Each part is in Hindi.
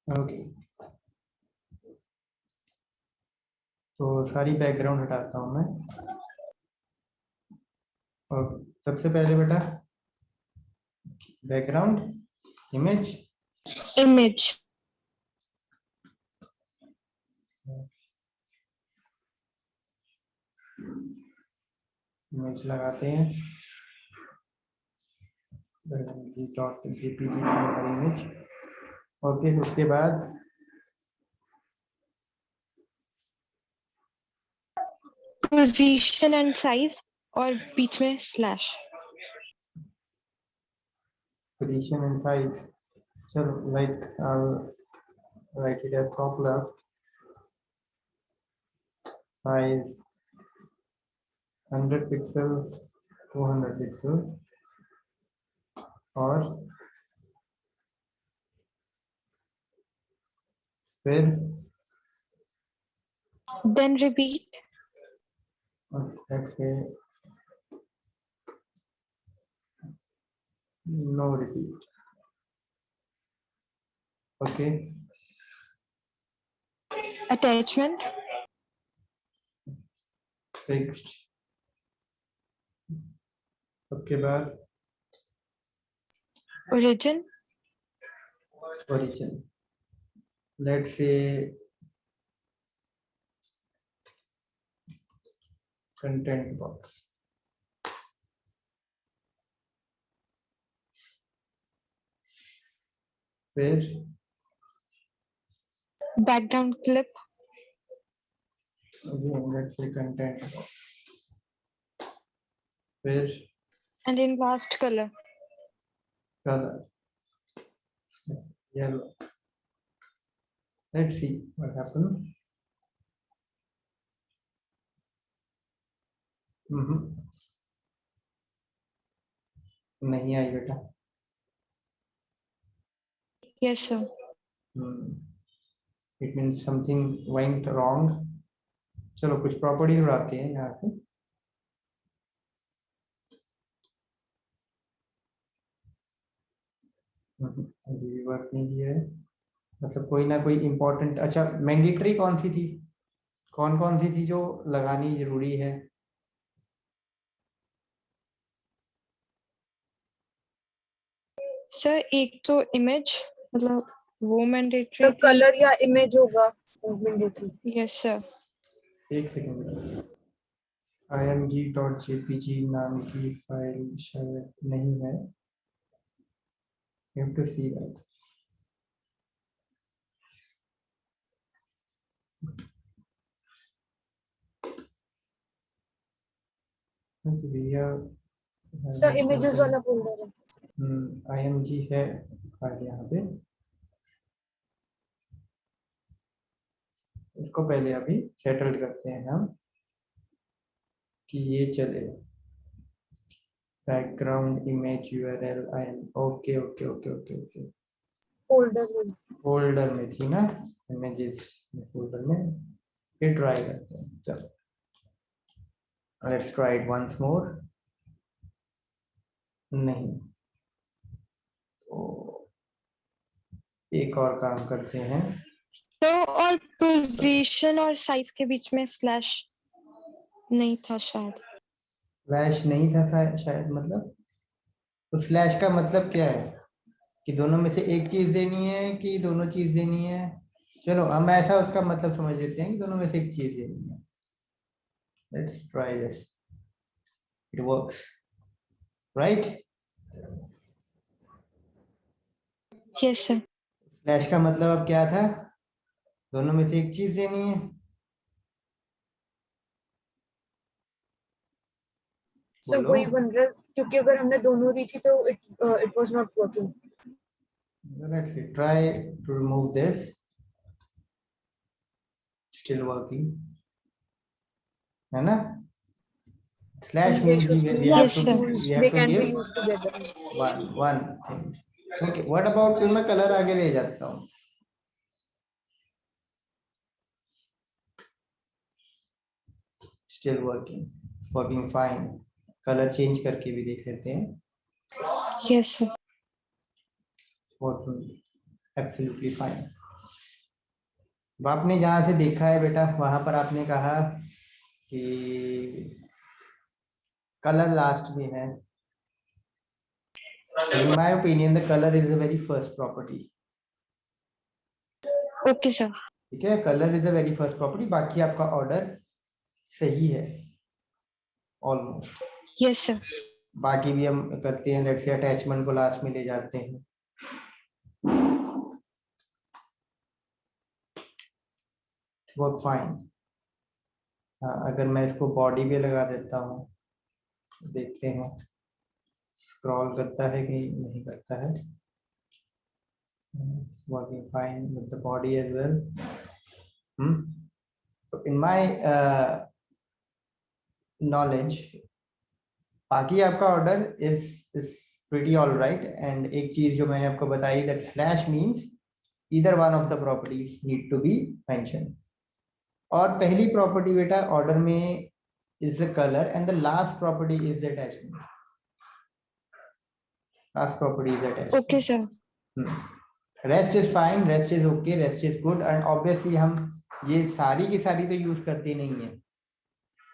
ओके, तो सारी बैकग्राउंड हटाता हूँ मैं। और सबसे पहले बेटा बैकग्राउंड इमेज इमेज लगाते हैं। .jpg हमारी इमेज। और फिर उसके बाद पोजीशन एंड साइज और बीच में स्लैश। पोजीशन एंड साइज, चलो like right it as top left, size 100 pixel 200 pixel और फिर then repeat. let's say no repeat. Okay, attachment fixed. उसके बाद origin origin, let's say content box. फिर background clip again let's say content box. फिर and in last colour. color, yellow. Let's see what happens. नहीं आई बेटा। Yes sir. It means something went wrong. चलो कुछ प्रॉपर्टी उड़ाते हैं यहाँ से। अभी वर्क नहीं किया है, मतलब कोई ना कोई इम्पोर्टेंट। अच्छा, मैंडेटरी कौन सी थी, कौन कौन सी थी जो लगानी जरूरी है? सर एक तो इमेज, मतलब वो मैंडेटरी तो कलर या इमेज होगा मैंडेटरी। Yes sir. एक सेकेंड, img.jpg नाम की फाइल शायद नहीं है, you have to see that. Sir images वाला फोल्डर है। img है फाइल यहाँ पे, इसको पहले अभी सेटल करते हैं हम कि ये चले। Background image URL okay okay okay okay okay, folder में थी ना इमेजेस, फोल्डर में। फिर ट्राई करते हैं, चलो let's try it once more. नहीं, तो एक और काम करते हैं। तो और पोजीशन और साइज के बीच में स्लैश नहीं था शायद। स्लैश नहीं था शायद, मतलब तो स्लैश का मतलब क्या है कि दोनों में से एक चीज देनी है कि दोनों चीज देनी है? चलो हम ऐसा उसका मतलब समझ लेते हैं कि दोनों में से एक चीज देनी है। Let's try this, it works right. Yes sir. Slash का मतलब अब क्या था, दोनों में से एक चीज देनी है। सर वही बन रहा है, क्योंकि अगर हमने दोनों दी थी तो it was not working. Let's see, try to remove this, still working है ना? Slash means we have to give one thing. Okay, what about फिर मैं कलर आगे ले जाता हूँ। Still working fine. Colour change करके भी देख लेते हैं। Yes sir. Absolutely fine. अब आपने जहां से देखा है बेटा वहां पर आपने कहा कि कलर लास्ट में है. In my opinion, the color is the very first property. Okay sir. ठीक है, colour is the very first property. बाकी आपका ऑर्डर सही है ऑलमोस्ट. Yes sir. बाकी भी हम करते हैं. लेट्स से अटैचमेंट को लास्ट में ले जाते हैं. वो फाइन. अगर मैं इसको बॉडी पे लगा देता हूँ, देखते हैं स्क्रॉल करता है कि नहीं करता है. Working fine with the body as well. In my knowledge बाकी आपका order is pretty all right. And एक चीज जो मैंने आपको बताई, that slash means either one of the properties need to be mention. और पहली प्रॉपर्टी बेटा ऑर्डर में is the colour and the last property is the attachment. Last property is attachment. Okay sir. Rest is fine, rest is okay, rest is good. And obviously हम ये सारी की सारी तो यूज करते नहीं है.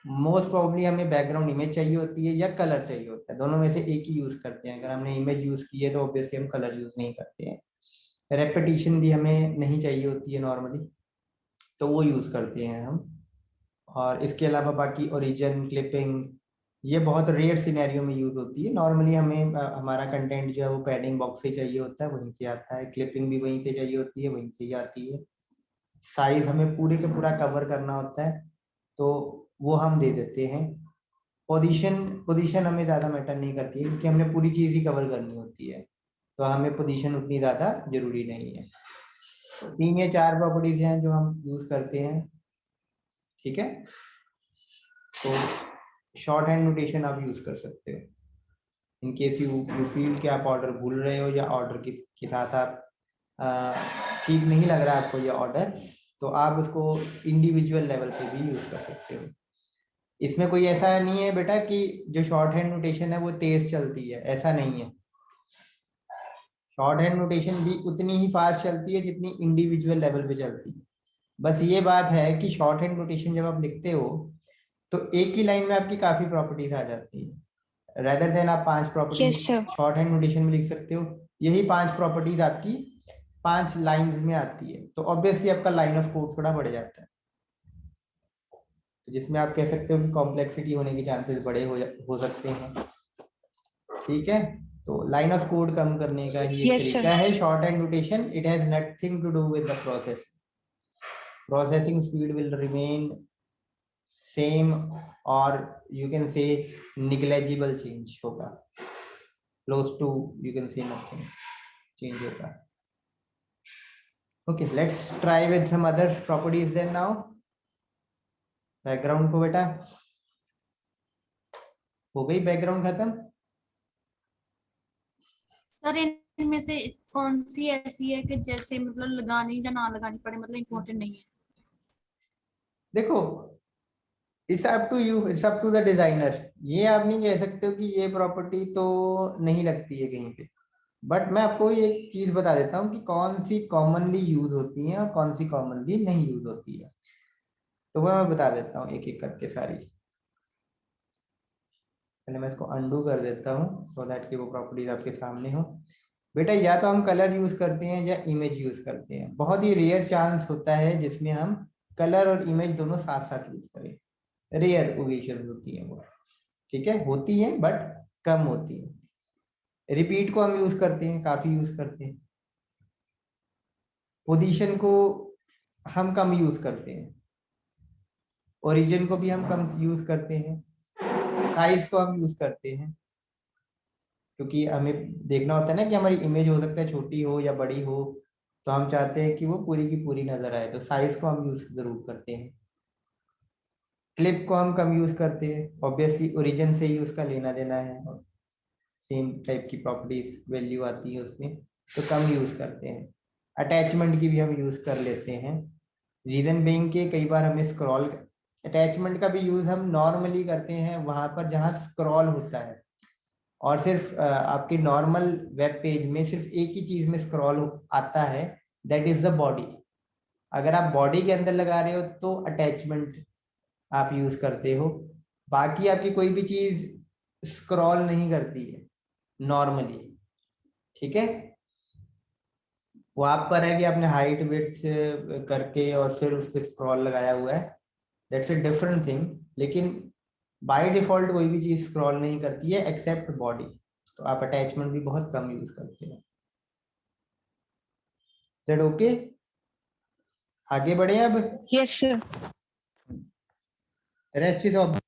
मोस्ट प्रोबेबली हमें बैकग्राउंड इमेज चाहिए होती है या कलर चाहिए होता है. दोनों में से एक ही यूज करते हैं. अगर हमने इमेज यूज की है तो ऑब्वियसली हम कलर यूज नहीं करते हैं. रेपिटेशन भी हमें नहीं चाहिए होती है नॉर्मली, तो वो यूज करते हैं हम. और इसके अलावा बाकी ओरिजिन, क्लिपिंग, ये बहुत रेयर सिनेरियो में यूज होती है. नॉर्मली हमें हमारा कंटेंट जो है वो पैडिंग बॉक्स से चाहिए होता है, वहीं से आता है. क्लिपिंग भी वहीं से चाहिए होती है, वहीं से ही आती है. साइज हमें पूरे के पूरा कवर करना होता है, तो वो हम दे देते हैं. पोजीशन हमें ज़्यादा मैटर नहीं करती है, क्योंकि हमने पूरी चीज़ ही कवर करनी होती है, तो हमें पोजीशन उतनी ज़्यादा जरूरी नहीं है. 3 या 4 प्रॉपर्टीज हैं जो हम यूज करते हैं. ठीक है, तो शॉर्ट हैंड नोटेशन आप यूज कर सकते हो इन केस यू फील कि आप ऑर्डर भूल रहे हो, या ऑर्डर के साथ आप ठीक नहीं लग रहा है आपको ये ऑर्डर, तो आप उसको इंडिविजुअल लेवल पे भी यूज कर सकते हो. इसमें कोई ऐसा नहीं है बेटा कि जो शॉर्ट हैंड नोटेशन है वो तेज चलती है, ऐसा नहीं है. शॉर्ट हैंड नोटेशन भी उतनी ही फास्ट चलती है जितनी इंडिविजुअल लेवल पे चलती है. बस ये बात है कि शॉर्ट हैंड नोटेशन जब आप लिखते हो तो एक ही लाइन में आपकी काफी प्रॉपर्टीज आ जाती है. रेदर देन आप 5 properties yes sir. Short hand notation में लिख सकते हो, यही 5 प्रॉपर्टीज आपकी 5 लाइंस में आती है, तो ऑब्वियसली आपका लाइन ऑफ कोड थोड़ा बढ़ जाता है. तो जिसमें आप कह सकते हो कि कॉम्प्लेक्सिटी होने के चांसेस बड़े हो सकते हैं. ठीक है, तो लाइन ऑफ कोड कम करने का ही एक Yes, तरीका sir. है short hand notation. It has nothing to do with the processing speed will remain same, or you can say negligible change होगा, close to you can say nothing change होगा. Okay, let's try with some other properties then now. Background को बेटा हो गई बैकग्राउंड खत्म. सर इनमें से कौन सी ऐसी है कि जैसे मतलब लगानी या ना लगानी पड़े, मतलब इम्पोर्टेंट नहीं है? देखो, it's up to you, it's up to the designer. ये आप नहीं कह सकते हो कि ये प्रॉपर्टी तो नहीं लगती है कहीं पे. बट मैं आपको एक चीज बता देता हूँ कि कौन सी कॉमनली यूज होती है और कौन सी कॉमनली नहीं यूज होती है. तो वह मैं बता देता हूँ एक एक करके सारी. पहले मैं इसको अंडू कर देता हूँ सो दैट कि वो प्रॉपर्टीज आपके सामने हो. बेटा या तो हम कलर यूज करते हैं या इमेज यूज करते हैं. बहुत ही रेयर चांस होता है जिसमें हम कलर और इमेज दोनों साथ साथ यूज करें. रेयर ओकेजन होती है वो. ठीक है, होती है बट कम होती है. रिपीट को हम यूज करते हैं, काफी यूज करते हैं. पोजीशन को हम कम यूज करते हैं. ओरिजिन को भी हम कम यूज करते हैं. साइज को हम यूज करते हैं, क्योंकि हमें देखना होता है ना कि हमारी इमेज हो सकता है छोटी हो या बड़ी हो, तो हम चाहते हैं कि वो पूरी की पूरी नजर आए, तो साइज को हम यूज जरूर करते हैं. क्लिप को हम कम यूज करते हैं, ऑब्वियसली ओरिजिन से ही उसका लेना देना है और सेम टाइप की प्रॉपर्टीज वैल्यू आती है उसमें, तो कम यूज करते हैं. अटैचमेंट की भी हम यूज कर लेते हैं. रीजन बीइंग के कई बार हमें स्क्रॉल, अटैचमेंट का भी यूज हम नॉर्मली करते हैं वहां पर जहां स्क्रॉल होता है, और सिर्फ आपके नॉर्मल वेब पेज में सिर्फ एक ही चीज में स्क्रॉल आता है, दैट इज द बॉडी. अगर आप बॉडी के अंदर लगा रहे हो तो अटैचमेंट आप यूज करते हो, बाकी आपकी कोई भी चीज स्क्रॉल नहीं करती है नॉर्मली, ठीक है। वो आप पर है कि आपने हाइट विड्थ करके और फिर उस पर स्क्रॉल लगाया हुआ है, दैट्स अ डिफरेंट थिंग। लेकिन बाय डिफॉल्ट कोई भी चीज स्क्रॉल नहीं करती है एक्सेप्ट बॉडी, तो आप अटैचमेंट भी बहुत कम यूज करते हैं। दैट ओके, आगे बढ़े अब। Yes, sir. Rest is obvious,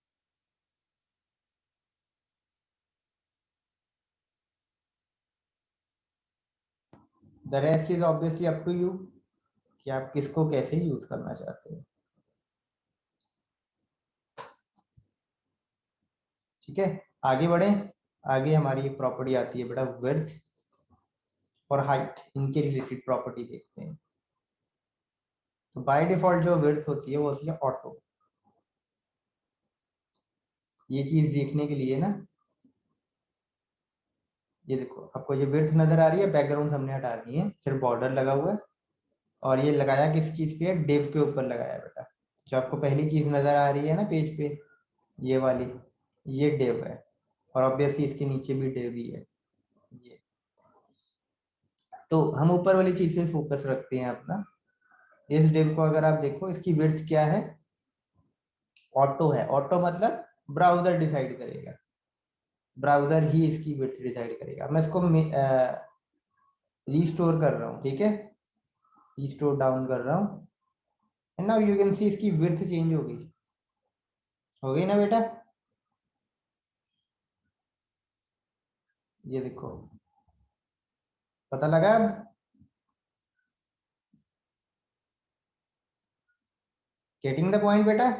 the rest is obviously up to you कि आप किसको कैसे यूज करना चाहते हो, ठीक है। आगे बढ़े, आगे हमारी प्रॉपर्टी आती है बेटा विड्थ और हाइट, इनके रिलेटेड प्रॉपर्टी देखते हैं। तो बाय डिफॉल्ट जो विड्थ होती है वो होती है ऑटो। ये चीज देखने के लिए ना, ये देखो आपको ये विड्थ नजर आ रही है, बैकग्राउंड हमने हटा दी है, सिर्फ बॉर्डर लगा हुआ है। और ये लगाया किस चीज पे है, डिव के ऊपर लगाया बेटा। जो आपको पहली चीज नजर आ रही है ना पेज पे, ये वाली, ये डिव है। और ऑब्वियसली इसके नीचे भी डिव ही है ये। तो हम ऊपर वाली चीज पे फोकस रखते हैं अपना। इस डिव को अगर आप देखो, इसकी विड्थ क्या है, ऑटो है। ऑटो मतलब ब्राउजर डिसाइड करेगा, ब्राउजर ही इसकी विड्थ डिसाइड करेगा। मैं इसको रीस्टोर कर रहा हूँ, ठीक है, रीस्टोर डाउन कर रहा हूँ। And now you can see इसकी विड्थ चेंज हो गई ना बेटा। ये देखो, पता लगा अब, गेटिंग द पॉइंट बेटा,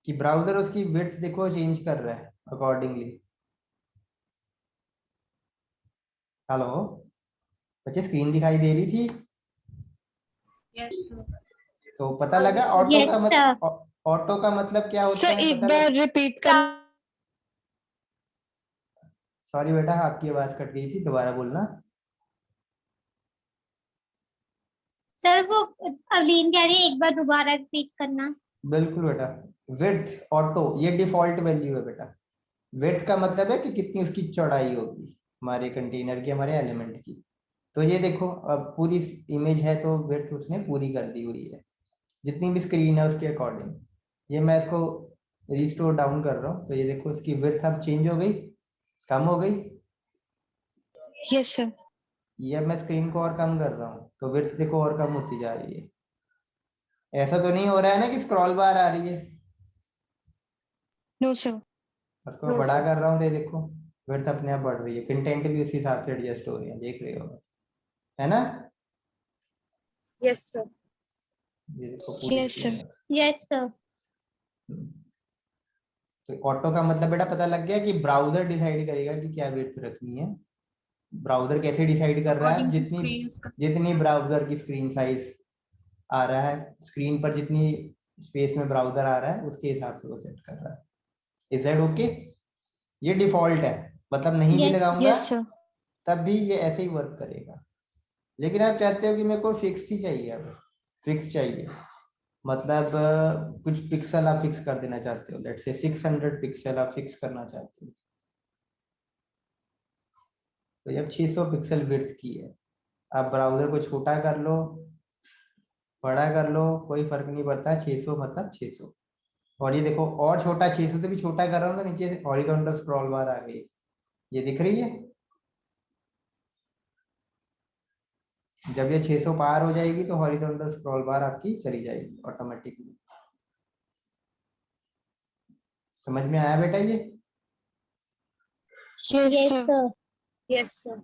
कि ब्राउजर उसकी विड्थ देखो चेंज कर रहा है अकॉर्डिंगली। हेलो बच्चे, स्क्रीन दिखाई दे रही थी? यस तो पता हाँ, लगा yes, ऑटो yes, का sir. ऑटो का मतलब क्या होता Sir, है, एक पता बार लगा? रिपीट कर। सॉरी बेटा, आपकी आवाज कट गई थी, दोबारा बोलना। सर वो अवलीन कह रही है एक बार दोबारा रिपीट करना। बिल्कुल बेटा, विड्थ ऑटो ये डिफॉल्ट वैल्यू है बेटा। विड्थ का मतलब है कि कितनी उसकी चौड़ाई होगी हमारे कंटेनर की, हमारे एलिमेंट की। तो ये देखो, अब पूरी इमेज है तो विड्थ उसने पूरी कर दी हुई है, जितनी भी स्क्रीन है उसके अकॉर्डिंग। ये मैं इसको रिस्टोर डाउन कर रहा हूँ, तो ये देखो इसकी विड्थ अब चेंज हो गई, कम हो गई। Yes, sir. ये अब मैं स्क्रीन को और कम कर रहा हूँ तो विड्थ देखो और कम होती जा रही है। ऐसा तो नहीं हो रहा है ना कि स्क्रॉल बार आ रही है? No, sir. उसको No, बड़ा sir. कर रहा हूँ तो ये देखो विड्थ अपने आप बढ़ रही है, कंटेंट भी उसी हिसाब से एडजस्ट हो रही है, देख रहे हो, है ना। Yes, sir. ये देखो पूरी Yes, sir. स्क्रीन है। Yes sir. तो ऑटो का मतलब बेटा पता लग गया कि ब्राउजर डिसाइड करेगा कि क्या विड्थ रखनी है। ब्राउजर कैसे डिसाइड कर रहा है, अकॉर्डिंग टू जितनी स्क्रीन जितनी ब्राउजर की स्क्रीन साइज आ रहा है, स्क्रीन पर जितनी स्पेस में ब्राउजर आ रहा है उसके हिसाब से वो सेट कर रहा है। Is that okay? ये डिफॉल्ट है, मतलब नहीं भी Yes. लगाऊंगा Yes, sir. तब भी ये ऐसे ही वर्क करेगा। लेकिन आप चाहते हो कि मेरे को फिक्स ही चाहिए, अब फिक्स चाहिए, मतलब कुछ पिक्सल आप फिक्स कर देना चाहते हो, लेट्स से 600 पिक्सल आप फिक्स करना चाहते हो। तो जब 600 पिक्सल विड्थ की है, आप ब्राउजर को छोटा कर लो बड़ा कर लो, कोई फर्क नहीं पड़ता, 600 मतलब 600। और ये देखो और छोटा, 600 से भी छोटा कर रहा हूँ तो नीचे हॉरिजॉन्टल स्क्रॉल बार आ गई, ये दिख रही है। जब ये 600 पार हो जाएगी तो हॉरिजॉन्टल स्क्रॉल बार आपकी चली जाएगी ऑटोमेटिकली। समझ में आया बेटा ये? Yes, Yes sir. sir. Yes, sir.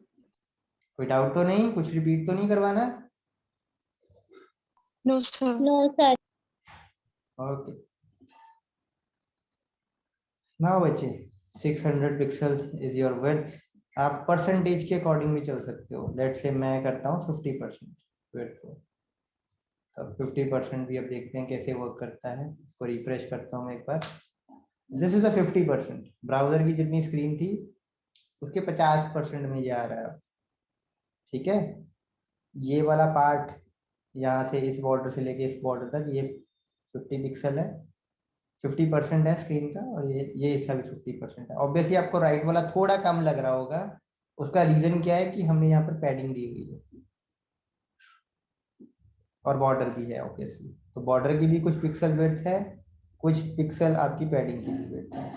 कोई डाउट तो नहीं, कुछ रिपीट तो नहीं करवाना? No, sir. No sir. Okay, now बच्चे 600 पिक्सल इज योर विड्थ। आप परसेंटेज के अकॉर्डिंग भी चल सकते हो, लेट से मैं करता हूँ 50% विड्थ को। अब 50% भी अब देखते हैं कैसे वर्क करता है, इसको रिफ्रेश करता हूँ मैं एक बार। दिस इज अ 50%, ब्राउजर की जितनी स्क्रीन थी उसके 50% में ये आ रहा है, ठीक है, ये वाला पार्ट यहाँ से इस बॉर्डर से लेके इस बॉर्डर तक ये 50 पिक्सल है, 50% है स्क्रीन का, और ये हिस्सा भी 50% है। ऑब्वियसली आपको राइट वाला थोड़ा कम लग रहा होगा, उसका रीजन क्या है कि हमने यहाँ पर पैडिंग दी हुई है और बॉर्डर भी है ऑब्वियसली, तो बॉर्डर की भी कुछ पिक्सल विड्थ है, कुछ पिक्सल आपकी पैडिंग की भी विड्थ है।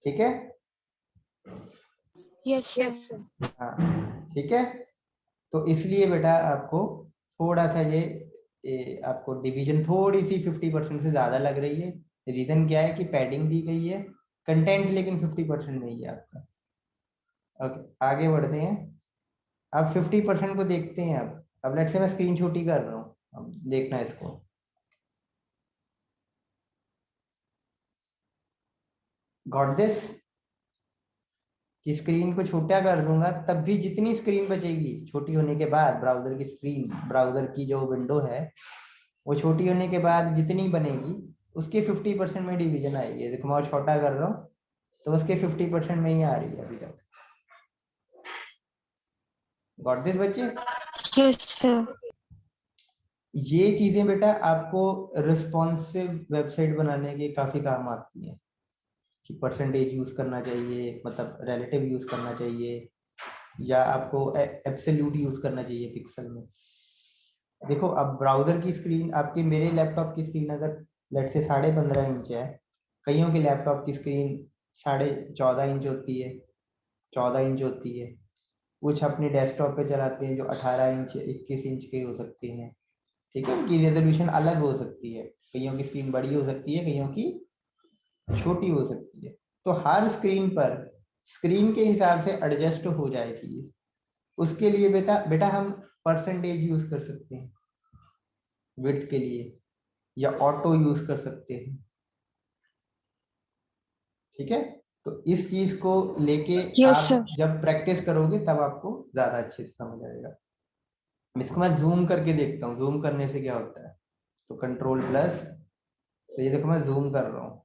ठीक है, यस Yes, सर। sir. हाँ ठीक है। तो इसलिए बेटा आपको थोड़ा सा ये आपको डिवीजन थोड़ी सी 50% से ज्यादा लग रही है। रीजन क्या है कि पैडिंग दी गई है, कंटेंट लेकिन 50% नहीं है आपका। ओके आगे बढ़ते हैं। अब 50% को देखते हैं। अब लेट्स से मैं स्क्रीन छोटी कर रहा हूँ, अब देखना इसको। Got this? कि स्क्रीन को छोटा कर दूंगा तब भी जितनी स्क्रीन बचेगी छोटी होने के बाद, ब्राउजर की स्क्रीन, ब्राउजर की जो विंडो है वो छोटी होने के बाद जितनी बनेगी उसके 50% में डिवीजन आएगी। देखो मैं और छोटा कर रहा हूँ तो उसके 50% में ही आ रही है अभी तक। गॉट दिस बच्चे? Yes sir. ये चीजें बेटा आपको रिस्पॉन्सिव वेबसाइट बनाने के काफी काम आती है कि परसेंटेज यूज करना चाहिए, मतलब रिलेटिव यूज करना चाहिए, या आपको एब्सोल्यूट यूज करना चाहिए पिक्सल में। देखो अब ब्राउजर की स्क्रीन आपकी, मेरे लैपटॉप की स्क्रीन अगर लेट से 15.5 इंच है, कईयों के लैपटॉप की स्क्रीन 14.5 इंच होती है, 14 इंच होती है। कुछ अपने डेस्कटॉप पे चलाते हैं जो 18 इंच 21 इंच के हो सकते हैं। ठीक है, उनकी रेजोल्यूशन अलग हो सकती है, कईयों की स्क्रीन बड़ी हो सकती है, कईयों की छोटी हो सकती है। तो हर स्क्रीन पर स्क्रीन के हिसाब से एडजस्ट हो जाए चीज, उसके लिए बेटा बेटा हम परसेंटेज यूज कर सकते हैं विड्थ के लिए, या ऑटो यूज कर सकते हैं। ठीक है, तो इस चीज को लेके यस आप सर। जब प्रैक्टिस करोगे तब आपको ज्यादा अच्छे से समझ आएगा। इसको मैं जूम करके देखता हूँ, जूम करने से क्या होता है। तो कंट्रोल प्लस, तो ये देखो मैं जूम कर रहा हूँ,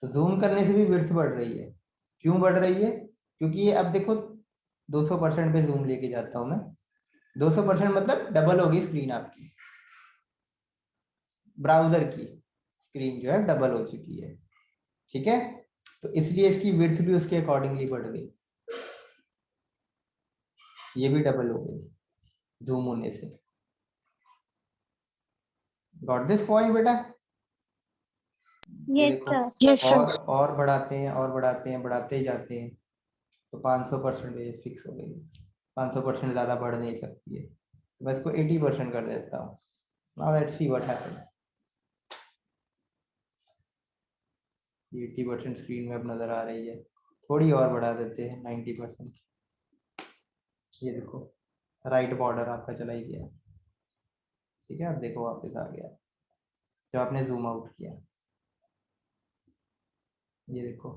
तो जूम करने से भी विड्थ बढ़ रही है। क्यों बढ़ रही है? क्योंकि ये अब देखो 200% पे जूम लेके जाता हूँ मैं, 200% मतलब डबल होगी स्क्रीन आपकी, ब्राउजर की स्क्रीन जो है डबल हो चुकी है। ठीक है, तो इसलिए इसकी विड्थ भी उसके अकॉर्डिंगली बढ़ गई, ये भी डबल हो गई जूम होने से। गॉट दिस पॉइंट बेटा? ये यस देखो सर। Yes sir. और बढ़ाते हैं और बढ़ाते हैं, बढ़ाते ही जाते हैं, तो 500% फिक्स हो गई। 500% ज्यादा बढ़ नहीं सकती है, तो मैं इसको 80% कर देता हूँ। Now let's see what happens. 80% screen में अब नजर आ रही है, थोड़ी और बढ़ा देते हैं 90%। ये देखो राइट बॉर्डर आपका चला ही गया। ठीक है, अब देखो वापस आ गया जब आपने जूम आउट किया। ये देखो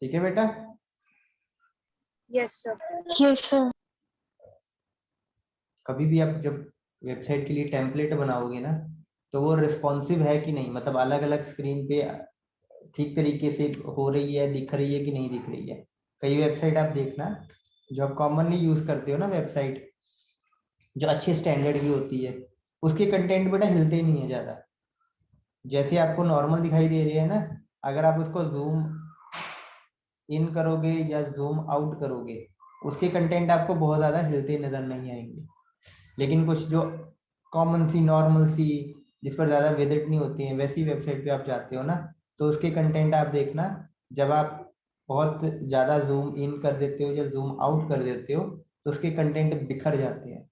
ठीक है बेटा। Yes, sir. Yes sir. कभी भी आप जब वेबसाइट के लिए टेम्पलेट बनाओगे ना, तो वो रिस्पॉन्सिव है कि नहीं, मतलब अलग अलग स्क्रीन पे ठीक तरीके से हो रही है, दिख रही है कि नहीं दिख रही है। कई वेबसाइट आप देखना जो आप कॉमनली यूज करते हो ना, वेबसाइट जो अच्छे स्टैंडर्ड की होती है, उसके कंटेंट बेटा हिलते नहीं है ज्यादा। जैसे आपको नॉर्मल दिखाई दे रही है ना, अगर आप उसको जूम इन करोगे या जूम आउट करोगे, उसके कंटेंट आपको बहुत ज्यादा हिलते नजर नहीं आएंगे। लेकिन कुछ जो कॉमन सी नॉर्मल सी जिस पर ज्यादा विजिट नहीं होती है, वैसी वेबसाइट पे आप जाते हो ना, तो उसके कंटेंट आप देखना, जब आप बहुत ज्यादा जूम इन कर देते हो या जूम आउट कर देते हो तो उसके कंटेंट बिखर जाते हैं।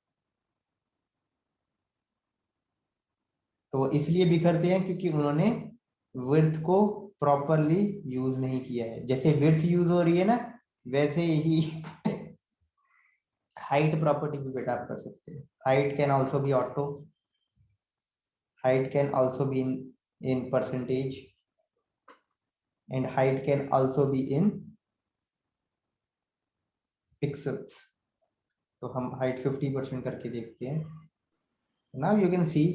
तो वो इसलिए बिखरते हैं क्योंकि उन्होंने विड्थ को प्रॉपरली यूज नहीं किया है। जैसे विड्थ यूज हो रही है ना, वैसे ही हाइट प्रॉपर्टी भी बेटा आप कर सकते हैं। Height can also be auto, height can also be in percentage, and height can also be in pixels। तो हम height 50% करके देखते हैं। now you can see,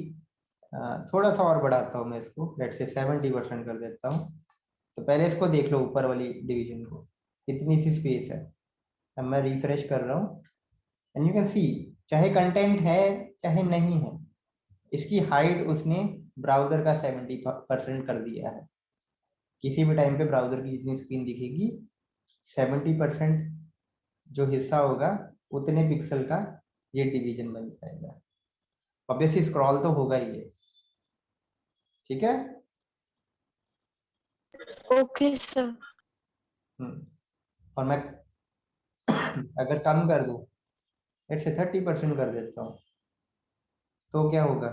थोड़ा सा और बढ़ाता हूँ मैं इसको, लेट्स से 70% कर देता हूँ। तो पहले इसको देख लो, ऊपर वाली डिवीजन को, इतनी सी स्पेस है। अब मैं रिफ्रेश कर रहा हूँ एंड यू कैन सी, चाहे कंटेंट है चाहे नहीं है, इसकी हाइट उसने ब्राउजर का 70% कर दिया है। किसी भी टाइम पे ब्राउजर की जितनी स्क्रीन दिखेगी 70% जो हिस्सा होगा उतने पिक्सल का ये डिवीजन बन जाएगा। ऑब्वियसली स्क्रॉल तो होगा ही है, ठीक है। Okay sir. और मैं अगर कम कर दूं, इससे 30% कर देता हूँ, तो क्या होगा,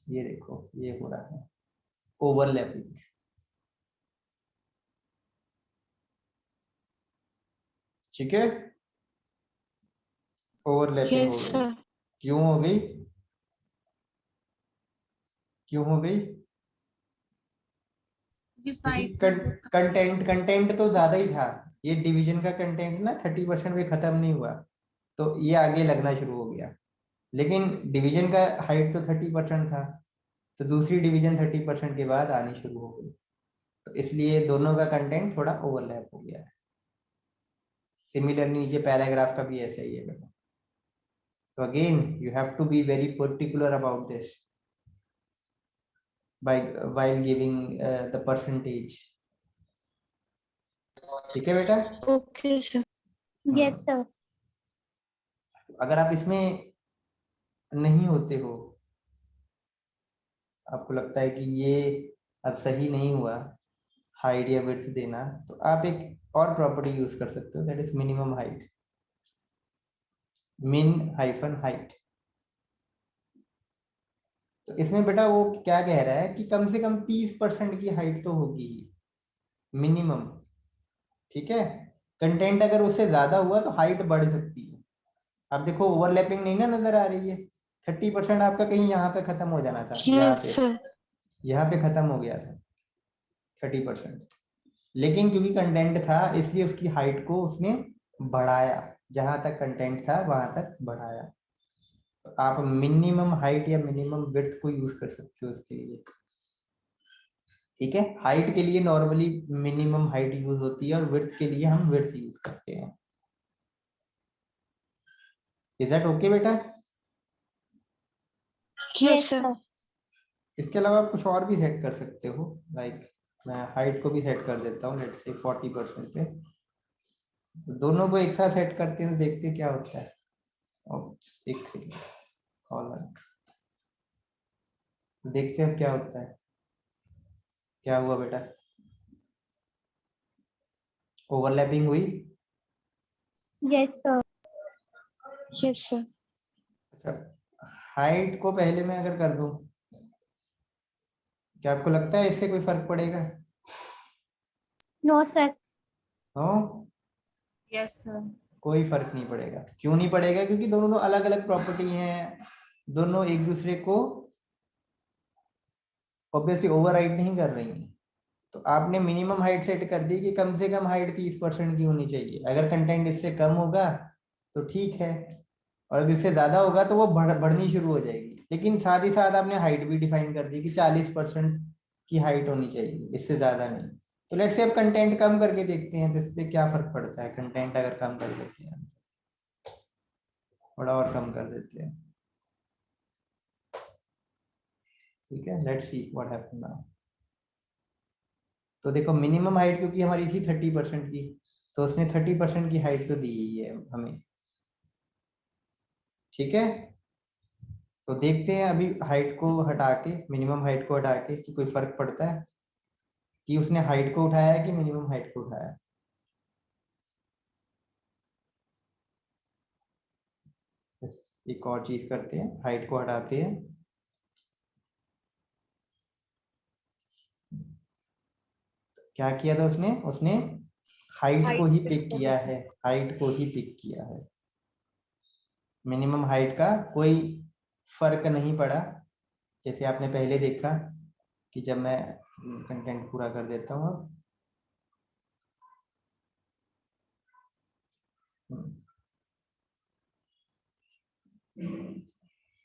ये देखो ये हो रहा है ओवरलैपिंग। ठीक है, ओवरलैपिंग हो यस गई। सर। क्यों हो गई, क्यों हो गई? ये क्योंकि साइज कंटेंट तो ज्यादा ही था। ये डिवीजन का कंटेंट ना 30% पे खत्म नहीं हुआ, तो ये आगे लगना शुरू हो गया। लेकिन डिवीजन का हाइट तो 30% था, तो दूसरी डिवीजन 30% के बाद आनी शुरू हो गई, तो इसलिए दोनों का कंटेंट थोड़ा ओवरलैप हो गया है। सिमिलरली नीचे पैराग्राफ का भी ऐसा ही है बेटा। तो again you have to be very particular about this by while giving the percentage। ठीक है बेटा। Okay sir. Yes sir. अगर आप इसमें नहीं होते हो, आपको लगता है कि ये अब सही नहीं हुआ हाइट या विड्थ देना, तो आप एक और प्रॉपर्टी यूज कर सकते हो, that is minimum height, min hyphen height. तो इसमें बेटा वो क्या कह रहा है कि कम से कम 30% की हाइट तो होगी ही मिनिमम। ठीक है, कंटेंट अगर उससे ज्यादा हुआ तो हाइट बढ़ सकती है। आप देखो ओवरलैपिंग नहीं ना नजर आ रही है, 30% आपका कहीं यहाँ पे खत्म हो जाना था, यस सर। यहाँ पे खत्म हो गया था 30%। लेकिन क्योंकि कंटेंट था इसलिए उसकी हाइट को उसने बढ़ाया, जहां तक कंटेंट था वहां तक बढ़ाया। तो आप मिनिमम हाइट या मिनिमम विड्थ को यूज कर सकते हो उसके लिए। ठीक है, हाइट के लिए नॉर्मली मिनिमम हाइट यूज होती है और विड्थ के लिए हम विड्थ यूज करते हैं। इज दैट ओके बेटा? Yes sir. इसके अलावा आप कुछ और भी सेट कर सकते हो, लाइक मैं हाइट को भी सेट कर देता हूँ लेट्स से 40% पे। दोनों को एक साथ सेट करते हैं तो देखते क्या होता है। एक कॉलर देखते हैं क्या होता है। क्या हुआ बेटा, ओवरलैपिंग हुई? Yes sir. Yes sir. अच्छा, हाइट को पहले मैं अगर कर दूं, क्या आपको लगता है इससे कोई फर्क पड़ेगा? No sir. No, yes sir. कोई फर्क नहीं पड़ेगा। क्यों नहीं पड़ेगा? क्योंकि दोनों अलग अलग प्रॉपर्टी हैं, दोनों एक दूसरे को ऑब्वियसली ओवरराइड नहीं कर रही हैं। तो आपने मिनिमम हाइट सेट कर दी कि कम से कम हाइट 30% की होनी चाहिए। अगर कंटेंट इससे कम होगा तो ठीक है, और अगर इससे ज्यादा होगा तो वो बढ़नी शुरू हो जाएगी। लेकिन साथ ही साथ आपने हाइट भी डिफाइन कर दी कि 40% की हाइट होनी चाहिए, इससे ज्यादा नहीं। तो लेट्स से अब कंटेंट कम करके देखते हैं तो इस पर क्या फर्क पड़ता है। कंटेंट अगर कम कर देते हैं, थोड़ा और कम कर देते हैं, ठीक है, let's see what happen now. तो देखो मिनिमम हाइट क्योंकि हमारी थी 30% की, तो उसने 30% की हाइट तो दी ही है हमें। ठीक है, तो देखते हैं अभी हाइट को हटा के, मिनिमम हाइट को हटा के, कि कोई फर्क पड़ता है कि उसने हाइट को उठाया है कि मिनिमम हाइट को उठाया है। एक और चीज करते हैं, हाइट को हटाते हैं, क्या किया था उसने उसने हाइट को ही पिक किया है, हाइट को ही पिक किया है। मिनिमम हाइट का कोई फर्क नहीं पड़ा, जैसे आपने पहले देखा कि जब मैं कंटेंट पूरा कर देता हूँ अब,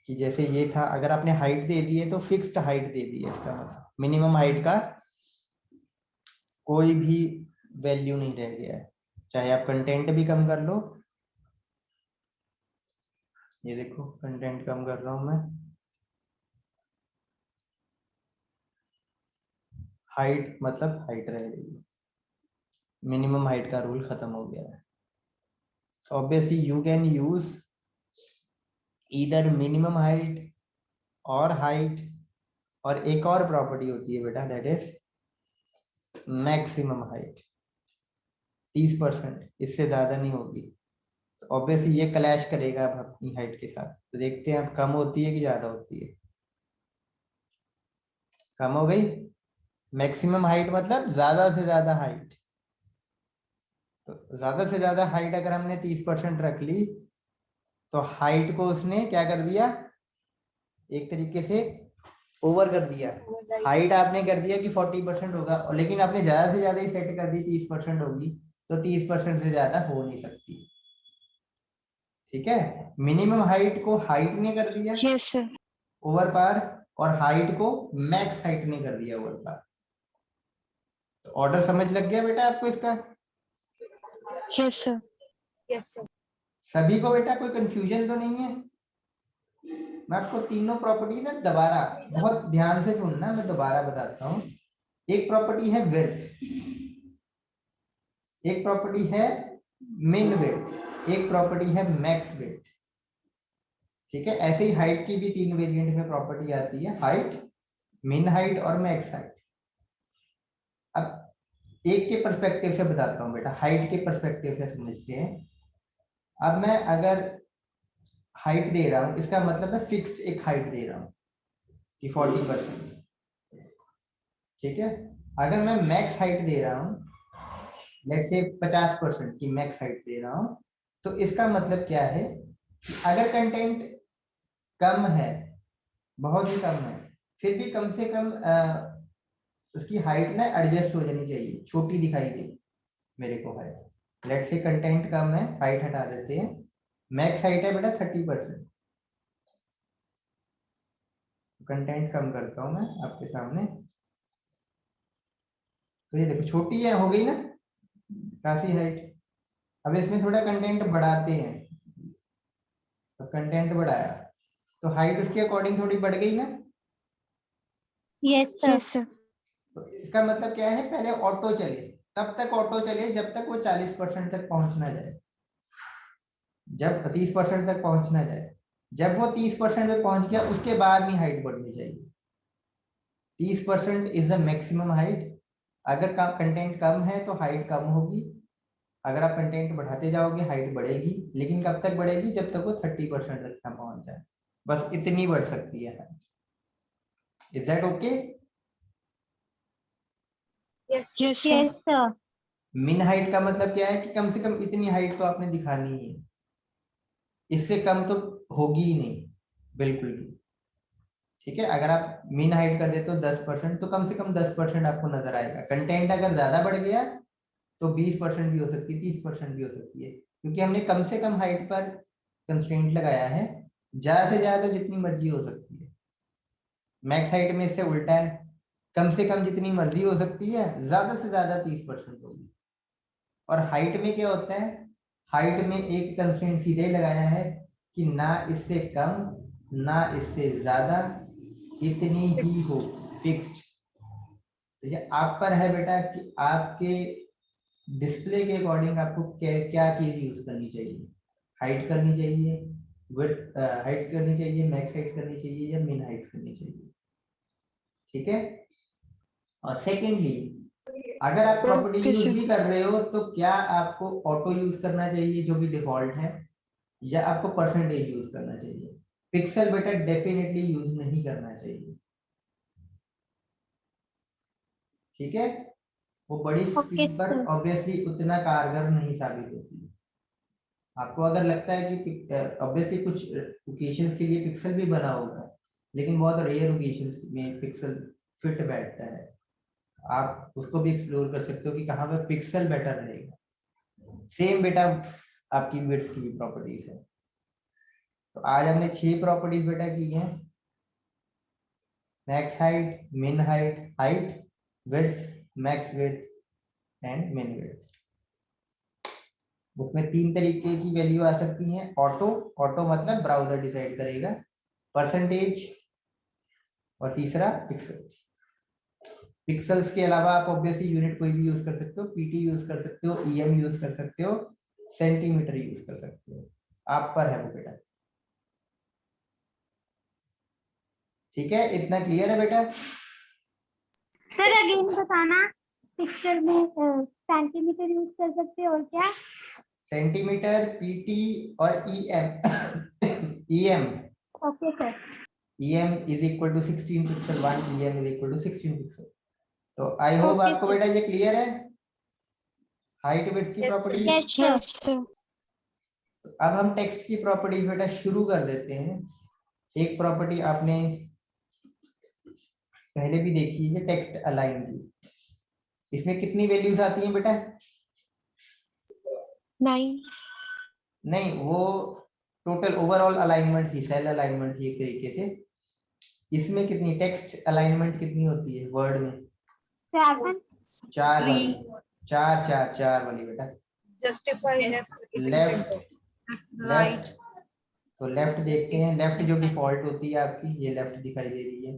कि जैसे ये था, अगर आपने हाइट दे दी है तो फिक्स्ड हाइट दे दी है, इसका मतलब मिनिमम हाइट का कोई भी वैल्यू नहीं रह गया है, चाहे आप कंटेंट भी कम कर लो, ये देखो कंटेंट कम कर रहा हूं मैं, हाइट मतलब हाइट रह गई, मिनिमम हाइट का रूल खत्म हो गया है। So obviously you can use either minimum height और हाइट, और एक और प्रॉपर्टी होती है बेटा, दैट इज मैक्सिमम हाइट 30%, इससे ज्यादा नहीं होगी। तो ऑब्वियसली ये क्लैश करेगा अब अपनी हाइट के साथ, तो देखते हैं अब कम होती है कि ज्यादा होती है। कम हो गई, मैक्सिमम हाइट मतलब ज्यादा से ज्यादा हाइट, तो ज्यादा से ज्यादा हाइट अगर हमने 30% रख ली तो हाइट को उसने क्या कर दिया, एक तरीके से ओवर कर दिया। हाइट आपने कर दिया कि 40% होगा, और लेकिन आपने ज्यादा से ज्यादा ही सेट कर दी 30% होगी, तो 30% से ज्यादा हो नहीं सकती। ठीक है, मिनिमम हाइट को हाइट ने कर दिया यस सर। ओवर पार, और हाइट को मैक्स हाइट ने कर दिया ओवर पार। तो ऑर्डर समझ लग गया बेटा आपको इसका? Yes sir. Yes sir. सभी को बेटा कोई कंफ्यूजन तो नहीं है? मैं आपको तीनों प्रॉपर्टी ना दोबारा बहुत ध्यान से सुनना, मैं दोबारा बताता हूँ। एक प्रॉपर्टी है विड्थ, एक प्रॉपर्टी है मिन विड्थ, एक प्रॉपर्टी है मैक्स विड्थ। ठीक है, ऐसे ही हाइट की भी 3 वेरिएंट में प्रॉपर्टी आती है, हाइट, मिन हाइट और मैक्स हाइट। अब एक के पर्सपेक्टिव से बताता हूँ बेटा, हाइट के पर्सपेक्टिव से समझते हैं। अब मैं अगर हाइट दे रहा हूँ, इसका मतलब है फिक्स्ड एक हाइट दे रहा हूँ कि 40%। ठीक है, अगर मैं मैक्स हाइट दे रहा हूँ, लेट्स से 50% की मैक्स हाइट दे रहा हूँ, तो इसका मतलब क्या है, अगर कंटेंट कम है, बहुत ही कम है, फिर भी कम से कम उसकी हाइट ना एडजस्ट हो जानी चाहिए, छोटी दिखाई दे मेरे को हाइट। लेट्स से कंटेंट कम है, हाइट हटा देते हैं, मैक्स हाइट है बेटा 30%, कंटेंट कम करता हूं मैं आपके सामने, तो ये देखो छोटी है, हो गई ना काफी हाइट। अब इसमें थोड़ा कंटेंट बढ़ाते हैं, तो कंटेंट बढ़ाया तो हाइट उसके अकॉर्डिंग थोड़ी बढ़ गई ना। Yes sir. Yes sir. तो इसका मतलब क्या है, पहले ऑटो चले, तब तक ऑटो चले जब तक वो 40% तक पहुंच ना जाए, जब 30% तक पहुंच ना जाए। जब वो 30% पे पहुंच गया उसके बाद नहीं हाइट बढ़नी चाहिए। 30% इज द मैक्सिमम हाइट। अगर कंटेंट कम है तो हाइट कम होगी, अगर आप कंटेंट बढ़ाते जाओगे हाइट बढ़ेगी, लेकिन कब तक बढ़ेगी, जब तक वो 30% तक ना पहुंच जाए, बस इतनी बढ़ सकती है height. Is that okay? Yes yes sir. Yes sir. मिन हाइट का मतलब क्या है कि कम से कम इतनी हाइट तो आपने दिखानी है, इससे कम तो होगी ही नहीं बिल्कुल भी। ठीक है, अगर आप मीन हाइट कर देते हो 10%, तो कम से कम 10% आपको नजर आएगा। कंटेंट अगर ज्यादा बढ़ गया तो 20% भी हो सकती है, 30% भी हो सकती है, क्योंकि हमने कम से कम हाइट पर कंस्ट्रेंट लगाया है, ज्यादा से ज्यादा जितनी मर्जी हो सकती है। मैक्स हाइट में इससे उल्टा है, कम से कम जितनी मर्जी हो सकती है, ज्यादा से ज्यादा 30% होगी। और हाइट में क्या होता है, हाइट में एक कंस्ट्रेंट सीधे लगाया है कि ना इससे कम ना इससे ज्यादा, इतनी ही हो, फिक्स्ड। तो ये आप पर है बेटा कि आपके डिस्प्ले के अकॉर्डिंग आपको क्या चीज यूज करनी चाहिए, हाइट करनी चाहिए, विड्थ हाइट करनी चाहिए, मैक्स हाइट करनी चाहिए, या मिन हाइट करनी चाहिए। ठीक है, और सेकेंडली अगर आप प्रॉपर्टी ओके यूज सर। भी कर रहे हो तो क्या आपको ऑटो यूज करना चाहिए जो कि डिफॉल्ट है, या आपको परसेंटेज यूज करना चाहिए? पिक्सल बेटा डेफिनेटली यूज नहीं करना चाहिए। ठीक है, वो बड़ी ओके स्क्रीन पर सर। ऑब्वियसली उतना कारगर नहीं साबित होती है। आपको अगर लगता है कि ऑब्वियसली कुछ ओकेशंस के लिए पिक्सल भी बना होगा, लेकिन बहुत रेयर ओकेशंस में पिक्सल फिट बैठता है, आप उसको भी एक्सप्लोर कर सकते हो कि कहाँ पर पिक्सल बेटर रहेगा। सेम बेटा आपकी विड्थ की भी प्रॉपर्टीज है। तो आज हमने 6 प्रॉपर्टीज बेटा की हैं, मैक्स हाइट, मिन height, height, width, max width, and मिन विड्थ। उसमें 3 तरीके की वैल्यू आ सकती हैं। ऑटो, ऑटो मतलब ब्राउजर डिसाइड करेगा, परसेंटेज, और तीसरा पिक्सल्स। पिक्सल्स के अलावा आप ऑब्वियसली यूनिट कोई भी यूज कर सकते हो, पीटी यूज कर सकते हो, ईएम यूज कर सकते हो, सेंटीमीटर यूज कर सकते हो, आप पर है वो बेटा। ठीक है, इतना क्लियर है बेटा? सर अगेन बताना, पिक्चर में सेंटीमीटर यूज कर सकते हैं और क्या? सेंटीमीटर, पीटी और EM. EM, okay sir. EM is equal to 16 pixel, 1 EM is equal to 16 pixel. तो आई होप Okay, आपको sir. बेटा ये क्लियर है, हाइट विड्थ की Yes, sir. Property. Yes, sir. अब हम टेक्स्ट की प्रॉपर्टीज बेटा शुरू कर देते हैं। एक प्रॉपर्टी आपने पहले भी देखी है, टेक्स्ट अलाइन की। इसमें कितनी वैल्यूज आती हैं बेटा? 9. नहीं, वो टोटल ओवरऑल अलाइनमेंट थी, सेल अलाइनमेंट थी एक तरीके से। इसमें कितनी टेक्स्ट अलाइनमेंट कितनी होती है वर्ड में? 7. 4 वाली, 3. 4 वाली बेटा। Justify Yes. left clicking left, center. Right. तो लेफ्ट देखते हैं। लेफ्ट जो डिफॉल्ट होती है आपकी, ये लेफ्ट दिखाई दे रही है।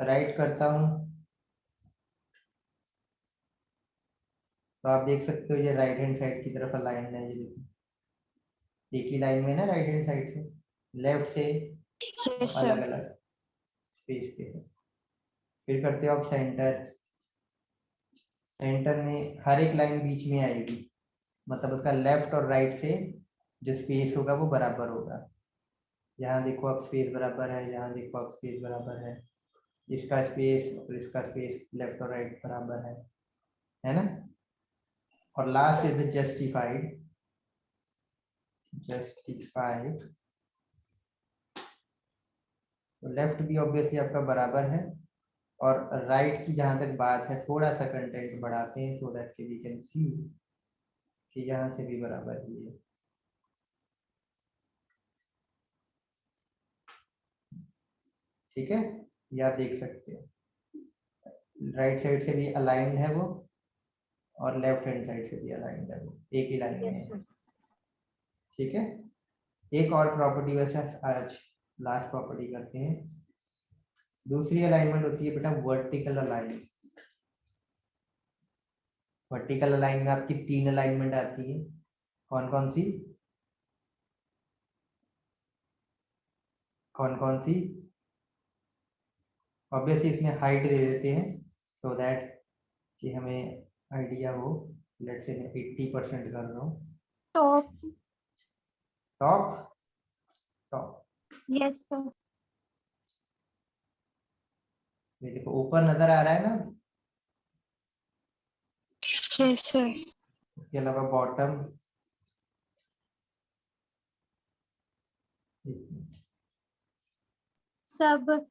राइट करता हूं तो आप देख सकते हो ये राइट हैंड साइड की तरफ अलाइन है। ये देखो एक ही लाइन में ना, राइट हैंड साइड से, लेफ्ट से Yes, अलग sir. अलग स्पेस पे है। फिर करते हो आप सेंटर। सेंटर में हर एक लाइन बीच में आएगी, मतलब उसका लेफ्ट और राइट से जो स्पेस होगा वो बराबर होगा। यहाँ देखो आप स्पेस बराबर है, यहाँ देखो आप स्पेस बराबर है, इसका स्पेस और इसका स्पेस लेफ्ट और राइट बराबर है ना। और लास्ट इज जस्टिफाइड। जस्टिफाइड तो लेफ्ट भी ऑब्वियसली आपका बराबर है, और राइट की जहां तक बात है थोड़ा सा कंटेंट बढ़ाते हैं so that we can see कि यहाँ से भी बराबर ही है। ठीक है, ये आप देख सकते हो राइट साइड से भी अलाइंड है वो, और लेफ्ट हैंड साइड से भी अलाइंड है वो, एक ही लाइन में Yes, है। sir. ठीक है, एक और प्रॉपर्टी वैसे आज लास्ट प्रॉपर्टी करते हैं। दूसरी अलाइनमेंट होती है बेटा वर्टिकल अलाइन। वर्टिकल अलाइन में आपकी 3 अलाइनमेंट आती है। कौन कौन सी? कौन कौन सी? ऑब्वियसली इसमें हाइट दे देते हैं सो दैट कि हमें आइडिया हो। लेट्स से मैं 80% कर रहा हूँ। Top. Top, top yes sir. ये देखो ऊपर नजर आ रहा है ना। Yes, sir. इसके अलावा बॉटम, सब।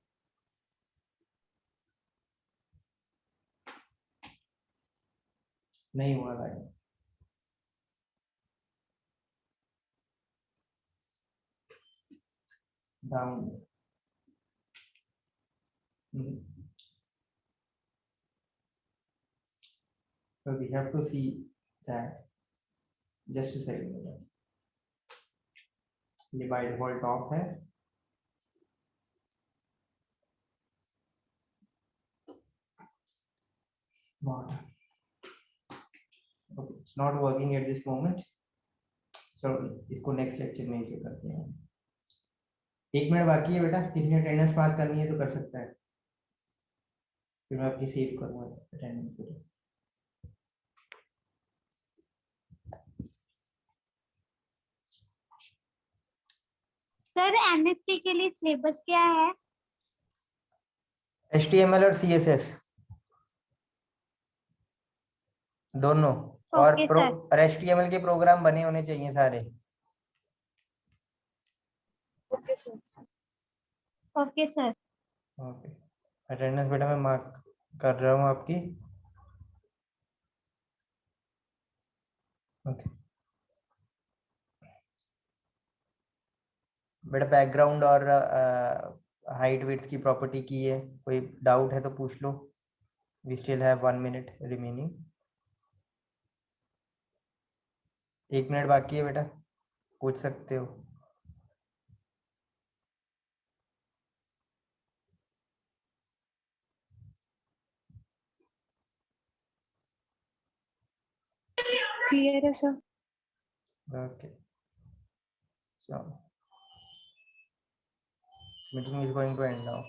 नहीं हुआ line. Down, so we have to see that, just a second। ये बाय डिफॉल्ट टॉप है। Okay, it's not working at this moment, so इसको नेक्स्ट लेक्चर में इसे करते हैं। 1 मिनट बाकी है बेटा, किसी ने अटेंडेंस मार्क करनी है तो कर सकता है, फिर मैं आपकी सेव करूंगा अटेंडेंस को। सर एमएसटी के लिए सिलेबस क्या है? HTML और CSS दोनों, और ओके सर। HTML के प्रोग्राम बने होने चाहिए सारे। Okay, sir. Okay sir. Okay, attendance बेटा मैं मार्क कर रहा हूँ आपकी। ओके बेटा, बैकग्राउंड और हाइट विड्थ की प्रॉपर्टी की है, कोई डाउट है तो पूछ लो, We still have 1 minute remaining. 1 minute बाकी है बेटा, पूछ सकते हो. क्लियर है sir. Okay. So meeting is going to end now.